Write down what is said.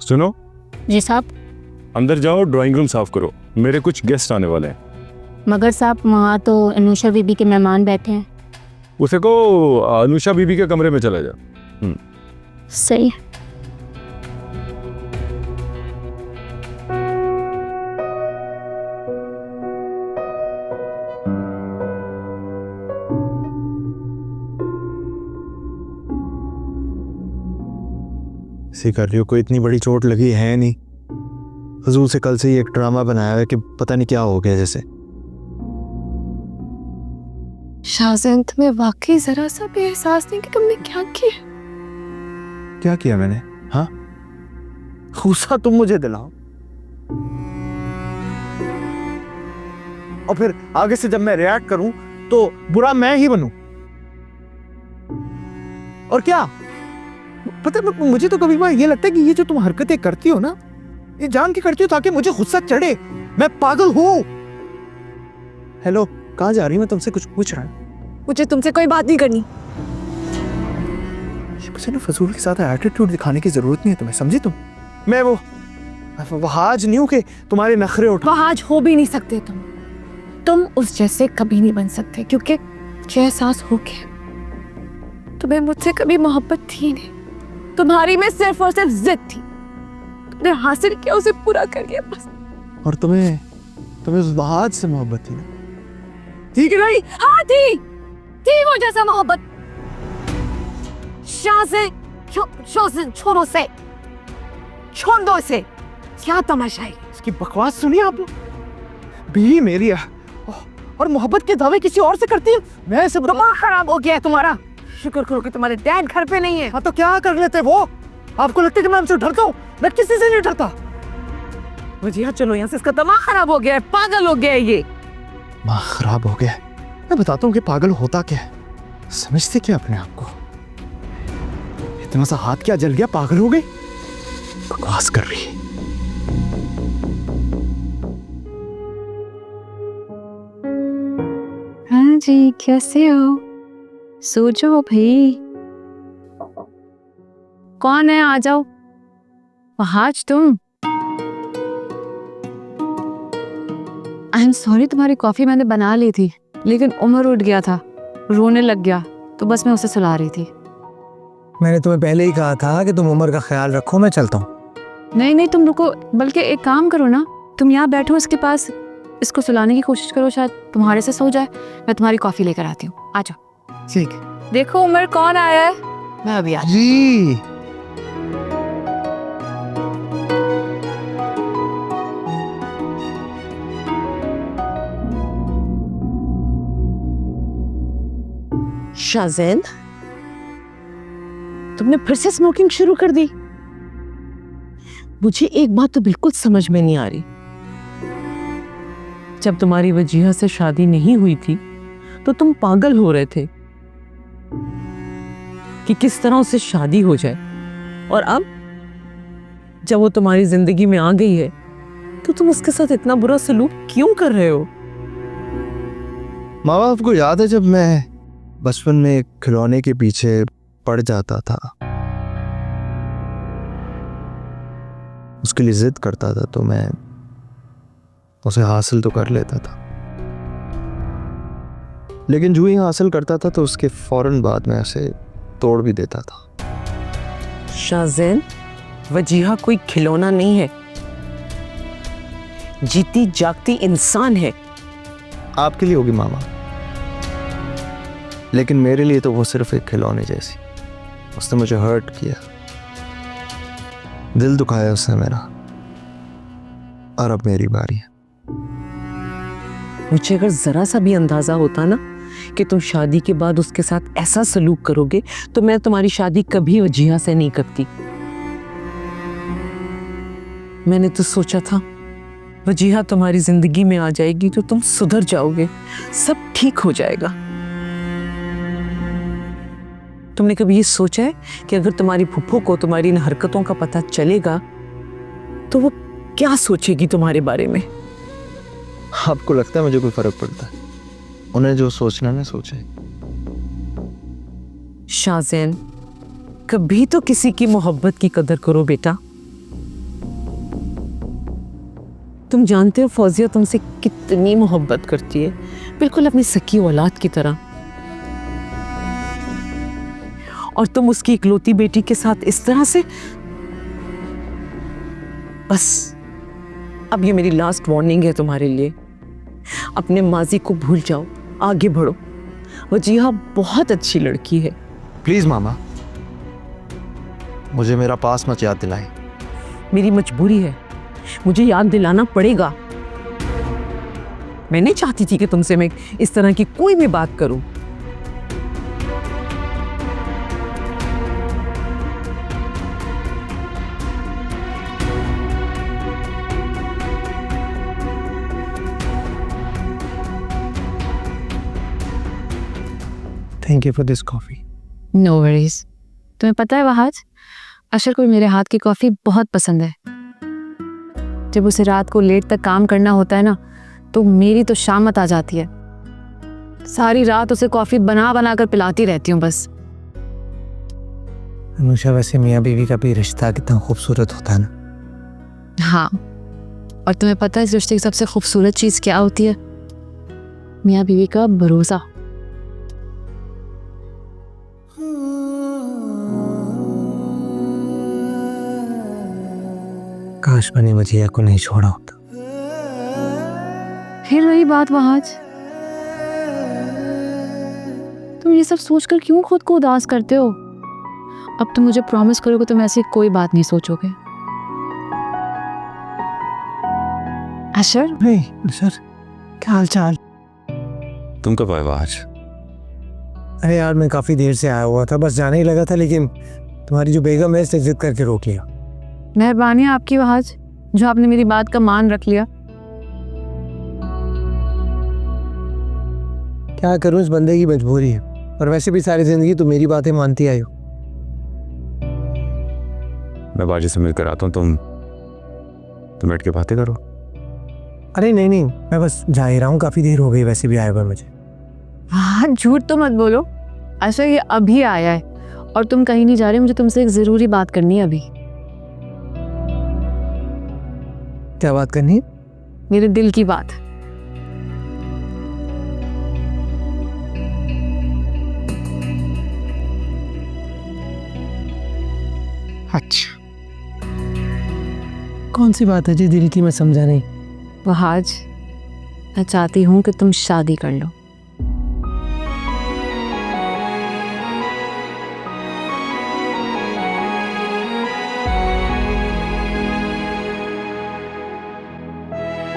सुनो। जी साहब। अंदर जाओ, ड्राइंग रूम साफ करो, मेरे कुछ गेस्ट आने वाले हैं। मगर साहब वहाँ तो अनुषा बीबी के मेहमान बैठे हैं। उसे को अनुषा बीबी के कमरे में चला जा। सही है। सिकारियों को इतनी बड़ी चोट लगी है नहीं। हुजूर से कल से ही एक ड्रामा बनाया है कि पता नहीं क्या हो गया जैसे। शाहजैन, तुम्हें वाकई जरा सा भी एहसास नहीं कि तुमने क्या किया? क्या किया मैंने? हाँ, गुस्सा तुम मुझे दिलाओ और फिर आगे से जब मैं रिएक्ट करूं तो बुरा मैं ही बनूं। और क्या पता है, मुझे तो कभी बार ये लगता है कि ये जो तुम हरकतें करती हो ना, ये जान के करती हो ताकि मुझे गुस्सा चढ़े। मैं पागल हूं। हेलो, कहाँ जा रही? मैं तुमसे कुछ पूछ रहा हूँ। मुझे तुमसे कोई बात नहीं करनी। मुझे ना फजूल के साथ एटीट्यूड दिखाने की जरूरत नहीं है तुम्हें, समझी तुम? मैं वो वहाज नहीं हूं कि तुम्हारे नखरे उठा। वहाज हो भी नहीं सकते तुम उस जैसे कभी नहीं बन सकते, क्योंकि मुझे एहसास हो गया तुम्हें मुझसे कभी मोहब्बत थी नहीं। तुम्हारी में सिर्फ और सिर्फ जिद थी। तुमने हासिल किया, उसे पूरा कर लिया बस। और तुम्हें उस वहाज से मोहब्बत थी ना? ठीक है नहीं? हाँ थी वो जैसा मोहब्बत। शाहज़ैन छोड़ो से, छोड़ दो इसे। क्या तमाशा है? इसकी बकवास सुनिए आप। बीवी मेरी है और मोहब्बत के दावे किसी और से करती है। मैं इसे दिमाग खराब हो गया है तुम्हारा। शुक्र करो कि तुम्हारे डैड घर पे नहीं है। हाँ तो क्या कर लेते वो? आपको लगता है कि मैं हमसे डरता हूँ? मैं किसी से नहीं डरता। मुझे चलो यहाँ से, इसका दिमाग खराब हो गया है, पागल हो गया है ये। दिमाग खराब हो गया? मैं बताता हूँ कि पागल होता क्या है। समझते क्या अपने आप को? इतना सा हाथ क्या जल गया, पागल हो गई? बकवास कर रही है। हाँ जी, कैसे हो? सो जाओ भाई। कौन है? आ जाओ। वहाज तुम? आई एम सॉरी, तुम्हारी कॉफी मैंने बना ली थी, लेकिन उमर उठ गया था, रोने लग गया, तो बस मैं उसे सुला रही थी। मैंने तुम्हें पहले ही कहा था कि तुम उमर का ख्याल रखो, मैं चलता हूँ। नहीं तुम रुको, बल्कि एक काम करो ना, तुम यहाँ बैठो इसके पास, इसको सुलाने की कोशिश करो, शायद तुम्हारे से सो जाए। मैं तुम्हारी कॉफी लेकर आती हूँ, आ जाओ। ठीक। देखो उमर कौन आया है। मैं अभी आ जी। शाहज़ैन, तुमने फिर से स्मोकिंग शुरू कर दी। मुझे एक बात तो बिल्कुल समझ में नहीं आ रही। जब तुम्हारी वजीहा से शादी नहीं हुई थी तो तुम पागल हो रहे थे कि किस तरह उससे शादी हो जाए, और अब जब वो तुम्हारी जिंदगी में आ गई है तो तुम उसके साथ इतना बुरा सलूक क्यों कर रहे हो? माँ बाप को याद है जब मैं बचपन में खिलौने के पीछे पड़ जाता था, उसके लिए जिद करता था, तो मैं उसे हासिल तो कर लेता था, लेकिन जो ही हासिल करता था तो उसके फौरन बाद मैं उसे तोड़ भी देता था। शाहज़ैन, वजीहा कोई खिलौना नहीं है, जीती जागती इंसान है। आपके लिए होगी मामा, लेकिन मेरे लिए तो वो सिर्फ एक खिलौने जैसी। उसने मुझे हर्ट किया, दिल दुखाया उसने मेरा, और अब मेरी बारी है। मुझे अगर जरा सा भी अंदाजा होता ना कि तुम शादी के बाद उसके साथ ऐसा सलूक करोगे तो मैं तुम्हारी शादी कभी वजीहा से नहीं करती। मैंने तो सोचा था वजीहा तुम्हारी जिंदगी में आ जाएगी तो तुम सुधर जाओगे, सब ठीक हो जाएगा। तुमने कभी ये सोचा है कि अगर तुम्हारी फुफ्फो को तुम्हारी इन हरकतों का पता चलेगा तो वो क्या सोचेगी तुम्हारे बारे में? आपको लगता है मुझे कोई फर्क पड़ता है? उन्हें जो सोचना ना सोचे। शाहज़ैन, कभी तो किसी की मोहब्बत की कदर करो बेटा। तुम जानते हो फौजिया तुमसे कितनी मोहब्बत करती है, बिल्कुल अपनी सकी औलाद की तरह। और तुम उसकी इकलौती बेटी के साथ इस तरह से। बस अब ये मेरी लास्ट वार्निंग है तुम्हारे लिए। अपने माजी को भूल जाओ, आगे बढ़ो। वजीहा बहुत अच्छी लड़की है। प्लीज मामा, मुझे मेरा पास मत याद दिलाएं। मेरी मजबूरी है, मुझे याद दिलाना पड़ेगा। मैं नहीं चाहती थी कि तुमसे मैं इस तरह की कोई भी बात करूं। Thank you for this coffee. No worries. तुम्हें पता है वहाज, अशर को मेरे हाथ की कॉफ़ी बहुत पसंद है। जब उसे रात को लेट तक काम करना होता है ना, तो मेरी तो शामत आ जाती है। सारी रात उसे कॉफ़ी बना बना कर पिलाती रहती हूँ बस। अनुषा, वैसे मियाँ बीवी का भी रिश्ता कितना खूबसूरत होता है ना। हाँ, और तुम्हें पता है इस रिश्ते की सबसे खूबसूरत चीज़ क्या होती है? मियाँ बीवी का भरोसा। काश मैंने वजीहा को नहीं छोड़ा होता। फिर वही बात वहाज, तुम ये सब सोचकर क्यों खुद को उदास करते हो? अब तुम मुझे प्रॉमिस करो कि तुम ऐसी कोई बात नहीं सोचोगे। अशर, सर, क्या हाल चाल? तुम कब आए आज? अरे यार, मैं काफी देर से आया हुआ था, बस जाने ही लगा था, लेकिन तुम्हारी जो बेगम है इसने जिद करके रोक लिया। मेहरबानी आपकी वहाज, जो आपने मेरी बात का मान रख लिया। क्या करूं, इस बंदे की मजबूरी है। और वैसे भी सारी जिंदगी तो मेरी बातें मानती आई हो। मैं बाजी से मिलकर आता हूँ, तुम बैठ के बातें करो। अरे नहीं नहीं, मैं बस जा ही रहा हूँ, काफी देर हो गई वैसे भी आए हुए मुझे। हाँ, झूठ तो मत बोलो। अच्छा, ये अभी आया है और तुम कहीं नहीं जा रहे। मुझे तुमसे एक जरूरी बात करनी है अभी। क्या बात करनी है? मेरे दिल की बात। अच्छा, कौन सी बात है जी दिल की, मैं समझा नहीं। वहाज, मैं चाहती हूँ कि तुम शादी कर लो।